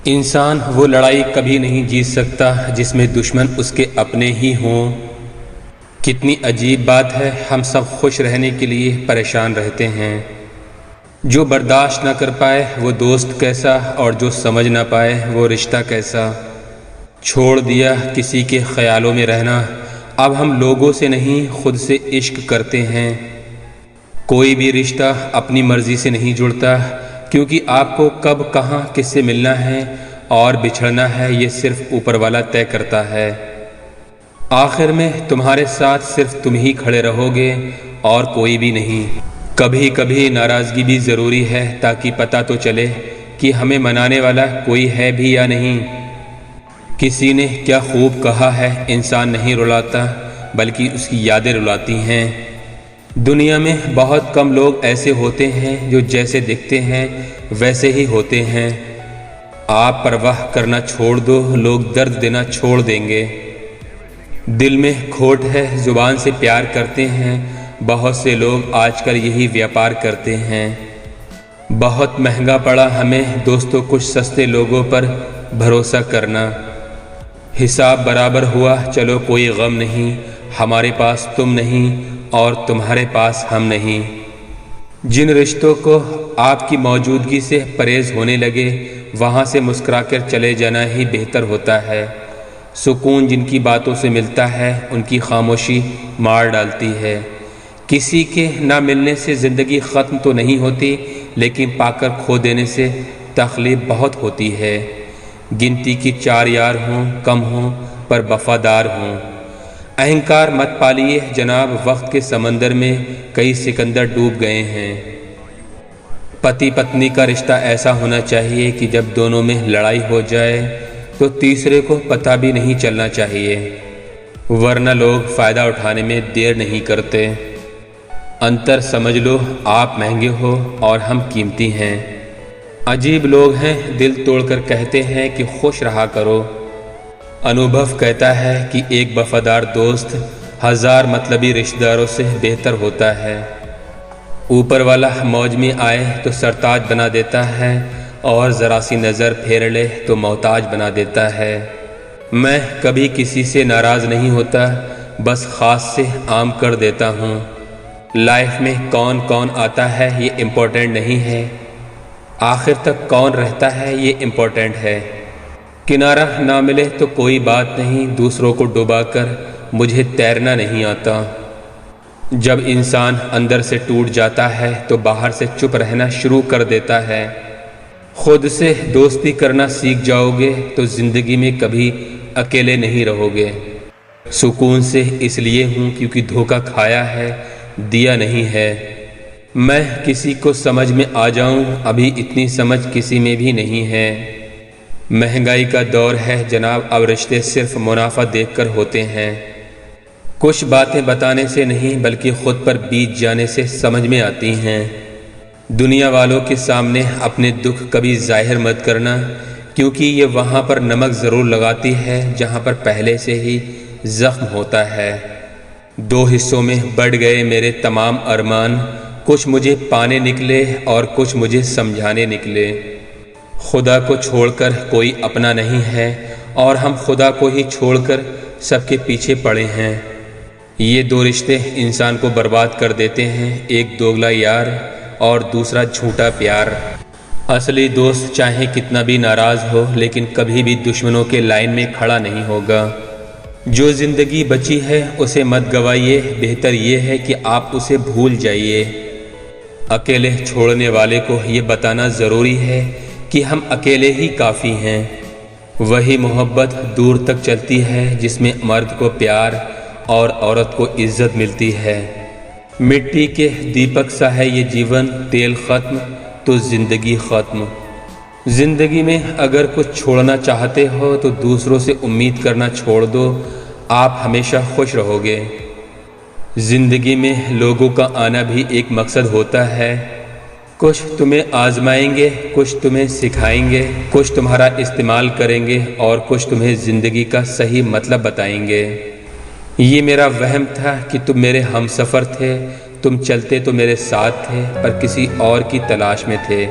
انسان وہ لڑائی کبھی نہیں جیت سکتا جس میں دشمن اس کے اپنے ہی ہوں۔ کتنی عجیب بات ہے، ہم سب خوش رہنے کے لیے پریشان رہتے ہیں۔ جو برداشت نہ کر پائے وہ دوست کیسا، اور جو سمجھ نہ پائے وہ رشتہ کیسا۔ چھوڑ دیا کسی کے خیالوں میں رہنا، اب ہم لوگوں سے نہیں خود سے عشق کرتے ہیں۔ کوئی بھی رشتہ اپنی مرضی سے نہیں جڑتا، کیونکہ آپ کو کب کہاں کس سے ملنا ہے اور بچھڑنا ہے یہ صرف اوپر والا طے کرتا ہے۔ آخر میں تمہارے ساتھ صرف تم ہی کھڑے رہو گے اور کوئی بھی نہیں۔ کبھی کبھی ناراضگی بھی ضروری ہے تاکہ پتہ تو چلے کہ ہمیں منانے والا کوئی ہے بھی یا نہیں۔ کسی نے کیا خوب کہا ہے، انسان نہیں رلاتا بلکہ اس کی یادیں رلاتی ہیں۔ دنیا میں بہت کم لوگ ایسے ہوتے ہیں جو جیسے دکھتے ہیں ویسے ہی ہوتے ہیں۔ آپ پرواہ کرنا چھوڑ دو، لوگ درد دینا چھوڑ دیں گے۔ دل میں کھوٹ ہے، زبان سے پیار کرتے ہیں، بہت سے لوگ آج کل یہی ویاپار کرتے ہیں۔ بہت مہنگا پڑا ہمیں دوستوں کچھ سستے لوگوں پر بھروسہ کرنا۔ حساب برابر ہوا، چلو کوئی غم نہیں، ہمارے پاس تم نہیں اور تمہارے پاس ہم نہیں۔ جن رشتوں کو آپ کی موجودگی سے پرہیز ہونے لگے وہاں سے مسکرا کر چلے جانا ہی بہتر ہوتا ہے۔ سکون جن کی باتوں سے ملتا ہے ان کی خاموشی مار ڈالتی ہے۔ کسی کے نہ ملنے سے زندگی ختم تو نہیں ہوتی، لیکن پا کر کھو دینے سے تکلیف بہت ہوتی ہے۔ گنتی کی 4 یار ہوں، کم ہوں پر وفادار ہوں۔ اہنکار مت پالیے جناب، وقت کے سمندر میں کئی سکندر ڈوب گئے ہیں۔ پتی پتنی کا رشتہ ایسا ہونا چاہیے کہ جب دونوں میں لڑائی ہو جائے تو تیسرے کو پتہ بھی نہیں چلنا چاہیے، ورنہ لوگ فائدہ اٹھانے میں دیر نہیں کرتے۔ انتر سمجھ لو، آپ مہنگے ہو اور ہم قیمتی ہیں۔ عجیب لوگ ہیں، دل توڑ کر کہتے ہیں کہ خوش رہا کرو۔ انوبھو کہتا ہے کہ ایک وفادار دوست 1000 مطلبی رشتہ داروں سے بہتر ہوتا ہے۔ اوپر والا موج میں آئے تو سرتاج بنا دیتا ہے اور ذرا سی نظر پھیر لے تو محتاج بنا دیتا ہے۔ میں کبھی کسی سے ناراض نہیں ہوتا، بس خاص سے عام کر دیتا ہوں۔ لائف میں کون کون آتا ہے یہ امپورٹنٹ نہیں ہے، آخر تک کون رہتا ہے یہ امپورٹنٹ ہے۔ کنارہ نہ ملے تو کوئی بات نہیں، دوسروں کو ڈوبا کر مجھے تیرنا نہیں آتا۔ جب انسان اندر سے ٹوٹ جاتا ہے تو باہر سے چپ رہنا شروع کر دیتا ہے۔ خود سے دوستی کرنا سیکھ جاؤ گے تو زندگی میں کبھی اکیلے نہیں رہو گے۔ سکون سے اس لیے ہوں کیونکہ دھوکہ کھایا ہے، دیا نہیں ہے۔ میں کسی کو سمجھ میں آ جاؤں، ابھی اتنی سمجھ کسی میں بھی نہیں ہے۔ مہنگائی کا دور ہے جناب، اب رشتے صرف منافع دیکھ کر ہوتے ہیں۔ کچھ باتیں بتانے سے نہیں بلکہ خود پر بیت جانے سے سمجھ میں آتی ہیں۔ دنیا والوں کے سامنے اپنے دکھ کبھی ظاہر مت کرنا، کیونکہ یہ وہاں پر نمک ضرور لگاتی ہے جہاں پر پہلے سے ہی زخم ہوتا ہے۔ 2 حصوں میں بٹ گئے میرے تمام ارمان، کچھ مجھے پانے نکلے اور کچھ مجھے سمجھانے نکلے۔ خدا کو چھوڑ کر کوئی اپنا نہیں ہے اور ہم خدا کو ہی چھوڑ کر سب کے پیچھے پڑے ہیں۔ یہ 2 رشتے انسان کو برباد کر دیتے ہیں، ایک دوگلا یار اور دوسرا جھوٹا پیار۔ اصلی دوست چاہے کتنا بھی ناراض ہو لیکن کبھی بھی دشمنوں کے لائن میں کھڑا نہیں ہوگا۔ جو زندگی بچی ہے اسے مت گوائیے، بہتر یہ ہے کہ آپ اسے بھول جائیے۔ اکیلے چھوڑنے والے کو یہ بتانا ضروری ہے کہ ہم اکیلے ہی کافی ہیں۔ وہی محبت دور تک چلتی ہے جس میں مرد کو پیار اور عورت کو عزت ملتی ہے۔ مٹی کے دیپک سا ہے یہ جیون، تیل ختم تو زندگی ختم۔ زندگی میں اگر کچھ چھوڑنا چاہتے ہو تو دوسروں سے امید کرنا چھوڑ دو، آپ ہمیشہ خوش رہو گے۔ زندگی میں لوگوں کا آنا بھی ایک مقصد ہوتا ہے، کچھ تمہیں آزمائیں گے، کچھ تمہیں سکھائیں گے، کچھ تمہارا استعمال کریں گے اور کچھ تمہیں زندگی کا صحیح مطلب بتائیں گے۔ یہ میرا وہم تھا کہ تم میرے ہم سفر تھے، تم چلتے تو میرے ساتھ تھے پر کسی اور کی تلاش میں تھے۔